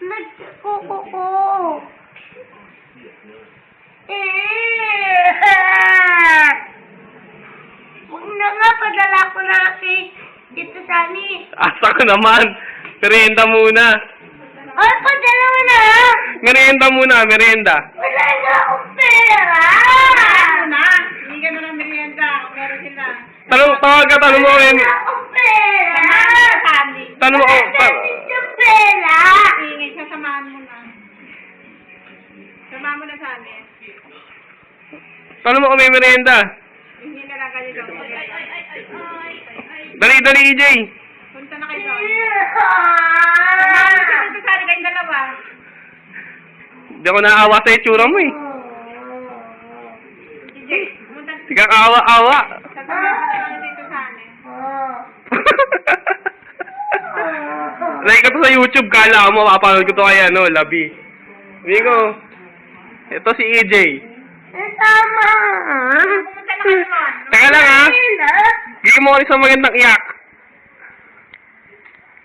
Nagkuko ko. Huwag na nga, padala ko na kay Tito Sunny. Asa ko naman. Merienda muna. Ay, padala mo na. Merienda muna, merienda. Wala na akong pera. Hindi ka na ng merienda. Meron sila. Tawag ka, tanong mo Wala kami. na akong pera. Tanong mo, Yung pera. Ingay, sasamahan mo na. Samahan mo na sa amin. tanong mo kung may merienda. Hindi na lang kayo doon. Dali, EJ. Punta na kayo doon. Samahan mo sa dito sa kayong dalawa. Hindi ako naawa sa itsura mo eh. DJ, pumunta. Hindi ka kaawa-awa. Sasamahan mo na lang dito sa amin. Like ko to sa YouTube, kala mo, mapapanood ko to kay Labi. Hindi ko. Ito si EJ. Tama. Pumunta na kayo doon. Teka lang ha. Bigyan mo ko isang magandang iyak.